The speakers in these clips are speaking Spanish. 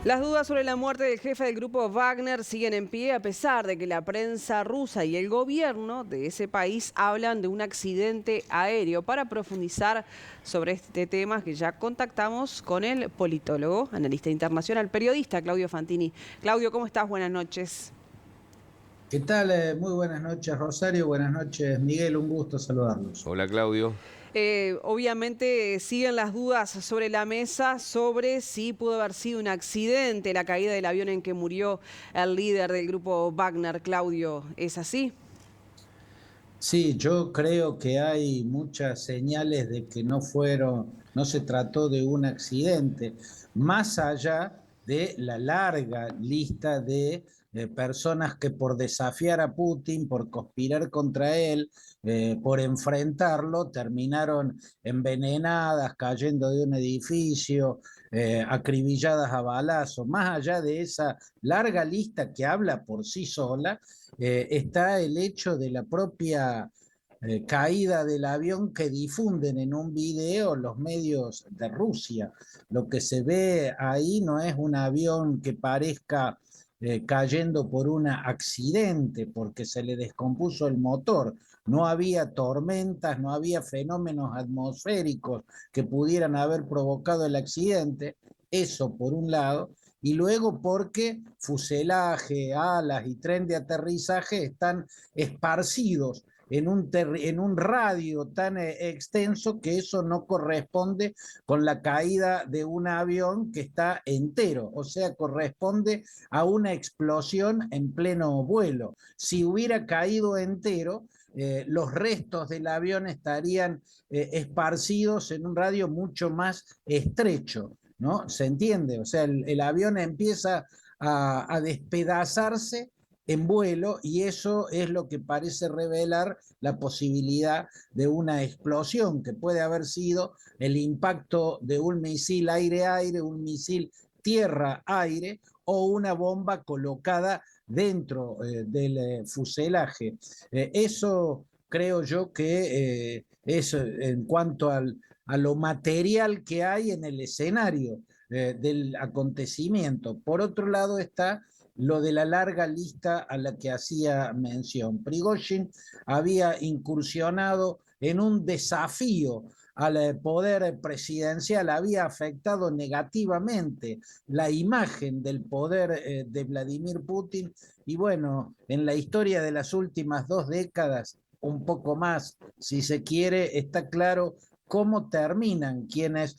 Las dudas sobre la muerte del jefe del grupo Wagner siguen en pie a pesar de que la prensa rusa y el gobierno de ese país hablan de un accidente aéreo. Para profundizar sobre este tema que ya contactamos con el politólogo, analista internacional, periodista Claudio Fantini. Claudio, ¿cómo estás? Buenas noches. ¿Qué tal? Muy buenas noches, Rosario. Buenas noches, Miguel. Un gusto saludarlos. Hola Claudio. Obviamente siguen las dudas sobre la mesa sobre si pudo haber sido un accidente la caída del avión en que murió el líder del grupo Wagner, Claudio. ¿Es así? Sí, yo creo que hay muchas señales de que no se trató de un accidente, más allá de la larga lista de personas que por desafiar a Putin, por conspirar contra él, por enfrentarlo, terminaron envenenadas, cayendo de un edificio, acribilladas a balazos. Más allá de esa larga lista que habla por sí sola, está el hecho de la propia caída del avión que difunden en un video los medios de Rusia. Lo que se ve ahí no es un avión que parezca cayendo por un accidente, porque se le descompuso el motor. No había tormentas, no había fenómenos atmosféricos que pudieran haber provocado el accidente. Eso por un lado, y luego porque fuselaje, alas y tren de aterrizaje están esparcidos en un radio tan extenso que eso no corresponde con la caída de un avión que está entero, o sea, corresponde a una explosión en pleno vuelo. Si hubiera caído entero, los restos del avión estarían esparcidos en un radio mucho más estrecho. ¿No? ¿Se entiende? O sea, el avión empieza a despedazarse en vuelo y eso es lo que parece revelar la posibilidad de una explosión que puede haber sido el impacto de un misil aire-aire, un misil tierra-aire o una bomba colocada dentro del fuselaje. Eso creo yo que es en cuanto a lo material que hay en el escenario del acontecimiento. Por otro lado está lo de la larga lista a la que hacía mención. Prigozhin había incursionado en un desafío al poder presidencial, había afectado negativamente la imagen del poder de Vladimir Putin y bueno, en la historia de las últimas 2 décadas, un poco más, si se quiere, está claro cómo terminan quienes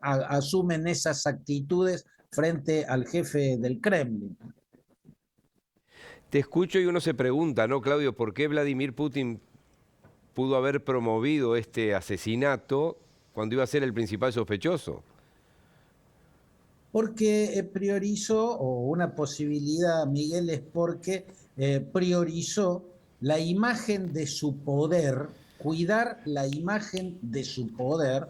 asumen esas actitudes frente al jefe del Kremlin. Te escucho y uno se pregunta, ¿no, Claudio? ¿Por qué Vladimir Putin pudo haber promovido este asesinato cuando iba a ser el principal sospechoso? Porque priorizó, o una posibilidad, Miguel, es porque priorizó la imagen de su poder, cuidar la imagen de su poder,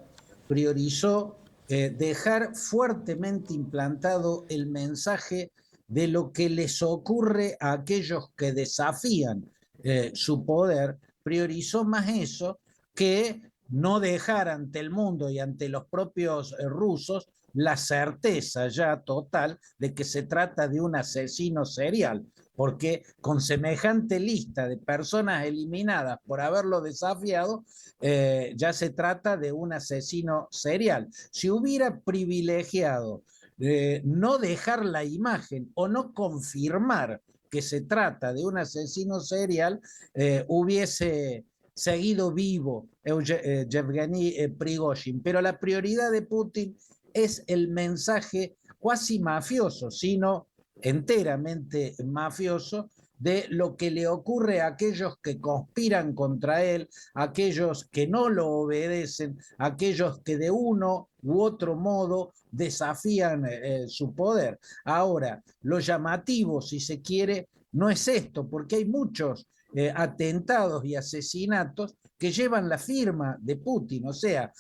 priorizó dejar fuertemente implantado el mensaje de lo que les ocurre a aquellos que desafían su poder, priorizó más eso que no dejar ante el mundo y ante los propios rusos la certeza ya total de que se trata de un asesino serial, porque con semejante lista de personas eliminadas por haberlo desafiado, ya se trata de un asesino serial. Si hubiera privilegiado no dejar la imagen o no confirmar que se trata de un asesino serial, hubiese seguido vivo Yevgeny Prigozhin, pero la prioridad de Putin es el mensaje cuasi mafioso, sino enteramente mafioso, de lo que le ocurre a aquellos que conspiran contra él, a aquellos que no lo obedecen, a aquellos que de uno u otro modo desafían su poder. Ahora, lo llamativo, si se quiere, no es esto, porque hay muchos atentados y asesinatos que llevan la firma de Putin, o sea,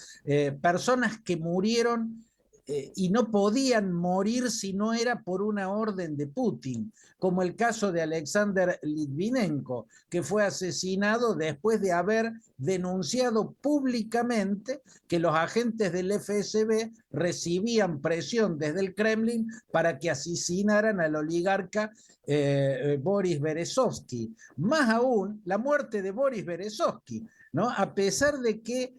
personas que murieron y no podían morir si no era por una orden de Putin, como el caso de Alexander Litvinenko, que fue asesinado después de haber denunciado públicamente que los agentes del FSB recibían presión desde el Kremlin para que asesinaran al oligarca Boris Berezovsky. Más aún, la muerte de Boris Berezovsky, ¿no? A pesar de que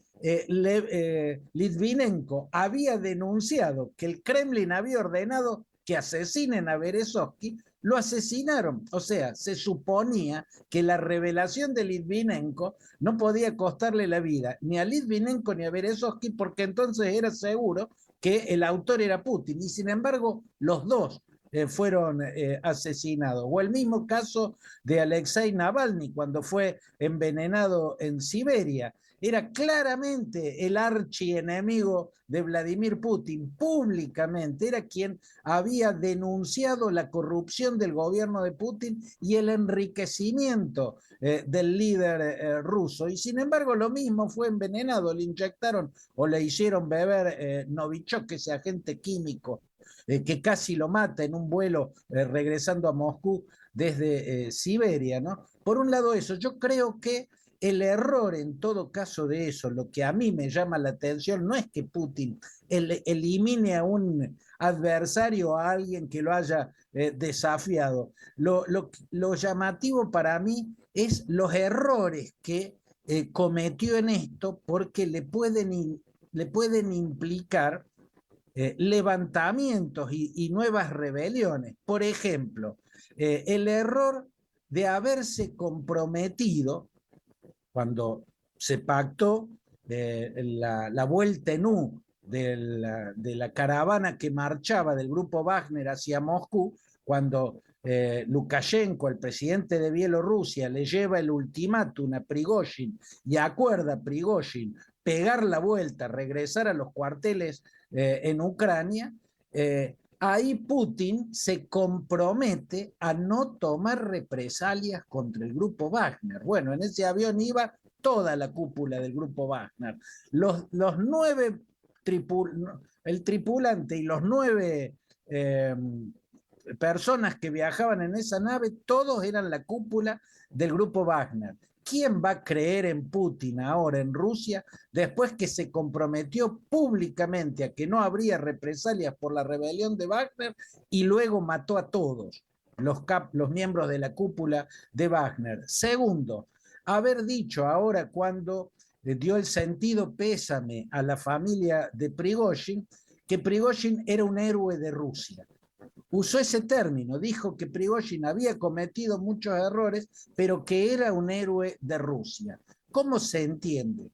Litvinenko había denunciado que el Kremlin había ordenado que asesinen a Berezovsky, lo asesinaron. O sea, se suponía que la revelación de Litvinenko no podía costarle la vida ni a Litvinenko ni a Berezovsky, porque entonces era seguro que el autor era Putin. Y sin embargo, los dos fueron asesinados. O el mismo caso de Alexei Navalny, cuando fue envenenado en Siberia. Era claramente el archienemigo de Vladimir Putin, públicamente, era quien había denunciado la corrupción del gobierno de Putin y el enriquecimiento del líder ruso. Y sin embargo, lo mismo fue envenenado, le inyectaron o le hicieron beber Novichok, ese agente químico que casi lo mata en un vuelo regresando a Moscú desde Siberia, ¿no? Por un lado eso, yo creo que el error en todo caso de eso, lo que a mí me llama la atención, no es que Putin elimine a un adversario, a alguien que lo haya desafiado. Lo llamativo para mí es los errores que cometió en esto, porque le pueden implicar levantamientos y nuevas rebeliones. Por ejemplo, el error de haberse comprometido cuando se pactó la vuelta en U de la caravana que marchaba del grupo Wagner hacia Moscú, cuando Lukashenko, el presidente de Bielorrusia, le lleva el ultimátum a Prigozhin y acuerda a Prigozhin pegar la vuelta, regresar a los cuarteles en Ucrania, ahí Putin se compromete a no tomar represalias contra el grupo Wagner. Bueno, en ese avión iba toda la cúpula del grupo Wagner. Los 9 el tripulante y los 9 personas que viajaban en esa nave, todos eran la cúpula del grupo Wagner. ¿Quién va a creer en Putin ahora en Rusia después que se comprometió públicamente a que no habría represalias por la rebelión de Wagner y luego mató a todos los miembros de la cúpula de Wagner? Segundo, haber dicho ahora, cuando dio el sentido pésame a la familia de Prigozhin, que Prigozhin era un héroe de Rusia. Usó ese término, dijo que Prigozhin había cometido muchos errores, pero que era un héroe de Rusia. ¿Cómo se entiende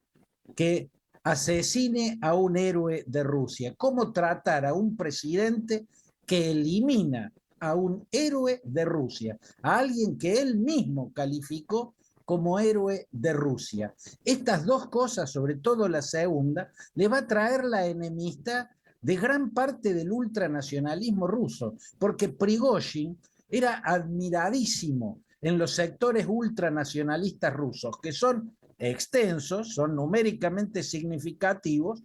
que asesine a un héroe de Rusia? ¿Cómo tratar a un presidente que elimina a un héroe de Rusia, a alguien que él mismo calificó como héroe de Rusia? Estas dos cosas, sobre todo la segunda, le va a traer la enemistad de gran parte del ultranacionalismo ruso, porque Prigozhin era admiradísimo en los sectores ultranacionalistas rusos, que son extensos, son numéricamente significativos,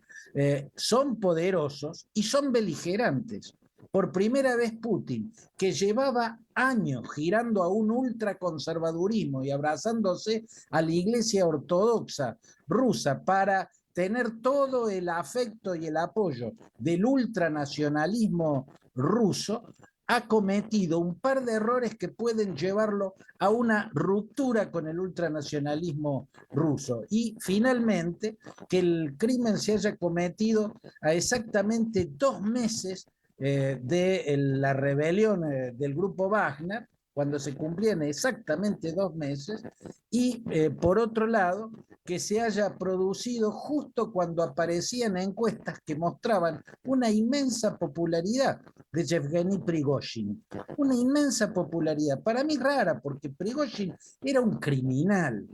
son poderosos y son beligerantes. Por primera vez Putin, que llevaba años girando a un ultraconservadurismo y abrazándose a la Iglesia Ortodoxa rusa para tener todo el afecto y el apoyo del ultranacionalismo ruso, ha cometido un par de errores que pueden llevarlo a una ruptura con el ultranacionalismo ruso. Y finalmente, que el crimen se haya cometido a exactamente 2 meses de la rebelión del grupo Wagner, cuando se cumplían exactamente 2 meses, y por otro lado, que se haya producido justo cuando aparecían encuestas que mostraban una inmensa popularidad de Yevgeny Prigozhin. Una inmensa popularidad, para mí rara, porque Prigozhin era un criminal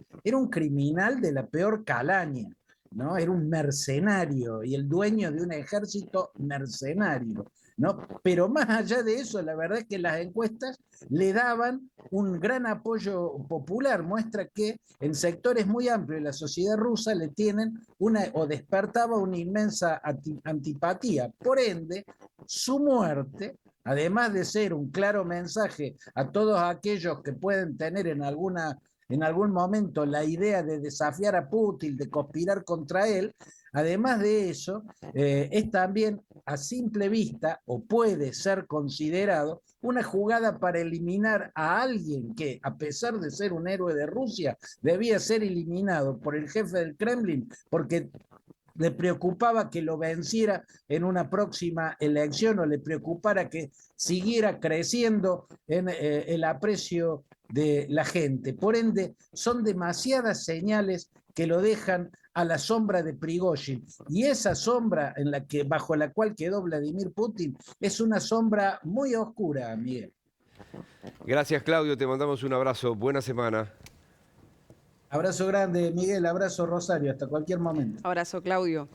de la peor calaña. ¿no? Era un mercenario y el dueño de un ejército mercenario, ¿no? Pero más allá de eso, la verdad es que las encuestas le daban un gran apoyo popular, muestra que en sectores muy amplios de la sociedad rusa le tienen o despertaba una inmensa antipatía. Por ende, su muerte, además de ser un claro mensaje a todos aquellos que pueden tener en algún momento la idea de desafiar a Putin, de conspirar contra él, además de eso, es también a simple vista, o puede ser considerado, una jugada para eliminar a alguien que, a pesar de ser un héroe de Rusia, debía ser eliminado por el jefe del Kremlin, porque le preocupaba que lo venciera en una próxima elección o le preocupara que siguiera creciendo en el aprecio de la gente. Por ende, son demasiadas señales que lo dejan a la sombra de Prigozhin. Y esa sombra bajo la cual quedó Vladimir Putin es una sombra muy oscura, Miguel. Gracias, Claudio. Te mandamos un abrazo. Buena semana. Abrazo grande, Miguel. Abrazo, Rosario. Hasta cualquier momento. Abrazo, Claudio.